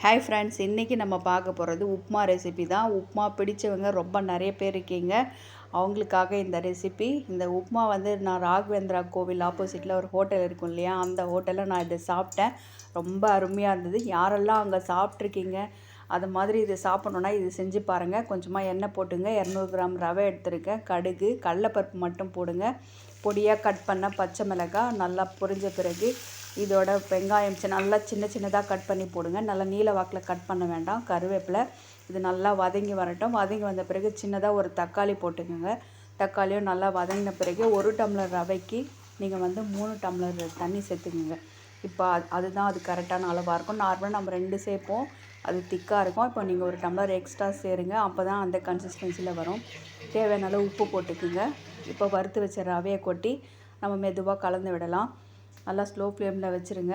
Hi friends, இன்றைக்கி நம்ம பார்க்க போகிறது உப்புமா ரெசிபி தான். உப்புமா பிடிச்சவங்க ரொம்ப நிறைய பேர் இருக்கீங்க. அவங்களுக்காக இந்த ரெசிபி. இந்த உப்புமா வந்து நான் ராகவேந்திரா கோவில் ஆப்போசிட்டில் ஒரு ஹோட்டல் இருக்கும் இல்லையா, அந்த ஹோட்டலில் நான் இதை சாப்பிட்டேன். ரொம்ப அருமையாக இருந்தது. யாரெல்லாம் அங்கே சாப்பிட்ருக்கீங்க, அது மாதிரி இது சாப்பிட்ணுன்னா இது செஞ்சு பாருங்கள். கொஞ்சமாக எண்ணெய் போட்டுங்க, 200 கிராம் ரவை எடுத்துருக்கேன், கடுகு, கடலைப்பருப்பு மட்டும் போடுங்க, பொடியாக கட் பண்ண பச்சை மிளகாய் நல்லா பொரிஞ்ச பிறகு இதோட வெங்காயம் நல்லா சின்ன சின்னதாக கட் பண்ணி போடுங்க. நல்லா நீல வாக்கில் கட் பண்ண வேண்டாம். கருவேப்பிலை இது நல்லா வதங்கி வரட்டும். வதங்கி வந்த பிறகு சின்னதாக ஒரு தக்காளி போட்டுக்கோங்க. தக்காளியும் நல்லா வதங்கின பிறகு 1 டம்ளர் ரவைக்கு நீங்கள் வந்து 3 டம்ளர் தண்ணி சேர்த்துக்குங்க. இப்போ அதுதான் அது கரெக்டான அளவாக இருக்கும். நார்மலாக நம்ம 2 சேர்ப்போம், அது திக்காக இருக்கும். இப்போ நீங்கள் 1 டம்ளர் எக்ஸ்ட்ரா சேருங்க, அப்போ தான் அந்த கன்சிஸ்டன்சியில் வரும். தேவையான அளவு உப்பு போட்டுக்குங்க. இப்போ வறுத்து வச்ச ரவையை கொட்டி நம்ம மெதுவாக கலந்து விடலாம். நல்லா ஸ்லோ ஃப்ளேமில் வச்சுருங்க.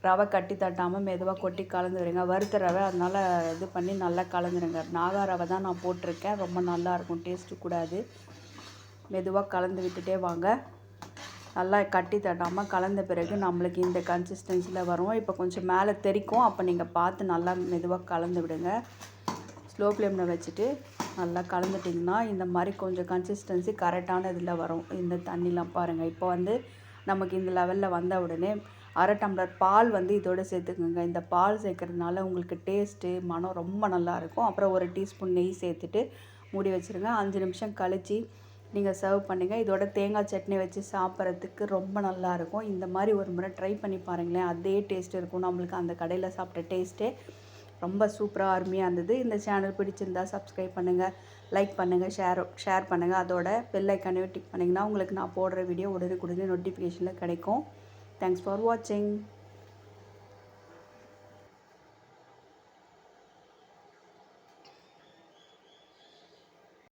ரவை கட்டி தட்டாமல் மெதுவாக கொட்டி கலந்து விடுங்க. வறுத்த ரவை, அதனால் இது பண்ணி நல்லா கலந்துடுங்க. நாகா ரவை தான் நான் போட்டிருக்கேன், ரொம்ப நல்லாயிருக்கும், டேஸ்ட்டு கூடாது. மெதுவாக கலந்து விட்டுட்டே வாங்க. நல்லா கட்டி தட்டாமல் கலந்த பிறகு நம்மளுக்கு இந்த கன்சிஸ்டன்சியில் வரும். இப்போ கொஞ்சம் மேலே தெறிக்கும், அப்போ நீங்கள் பார்த்து நல்லா மெதுவாக கலந்து விடுங்க. ஸ்லோ ஃப்ளேமில் வச்சுட்டு நல்லா கலந்துட்டிங்கன்னா இந்த மாதிரி கொஞ்சம் கன்சிஸ்டன்சி கரெக்டான இதில் வரும். இந்த தண்ணிலாம் பாருங்கள். இப்போ வந்து நமக்கு இந்த லெவலில் வந்த உடனே 1/2 டம்ளர் பால் வந்து இதோடு சேர்த்துக்குங்க. இந்த பால் சேர்க்கறதுனால உங்களுக்கு டேஸ்ட்டு மனம் ரொம்ப நல்லாயிருக்கும். அப்புறம் 1 டீஸ்பூன் நெய் சேர்த்துட்டு மூடி வச்சுருங்க. 5 நிமிஷம் கழித்து நீங்கள் சர்வ் பண்ணுங்கள். இதோட தேங்காய் சட்னி வச்சு சாப்பிட்றதுக்கு ரொம்ப நல்லாயிருக்கும். இந்த மாதிரி ஒரு முறை ட்ரை பண்ணி பாருங்களேன், அதே டேஸ்ட் இருக்கும். நம்மளுக்கு அந்த கடையில் சாப்பிட்ட டேஸ்ட்டே ரொம்ப சூப்பராக அருமையாக இருந்தது. இந்த சேனல் பிடிச்சிருந்தா சப்ஸ்கிரைப் பண்ணுங்கள், லைக் பண்ணுங்கள், ஷேர் பண்ணுங்கள். அதோட பெல் ஐக்கானையும் டிக் பண்ணிங்கன்னா உங்களுக்கு நான் போடுற வீடியோ உடனுக்குடனே நோட்டிஃபிகேஷனில் கிடைக்கும். தேங்க்ஸ் ஃபார் வாட்சிங்.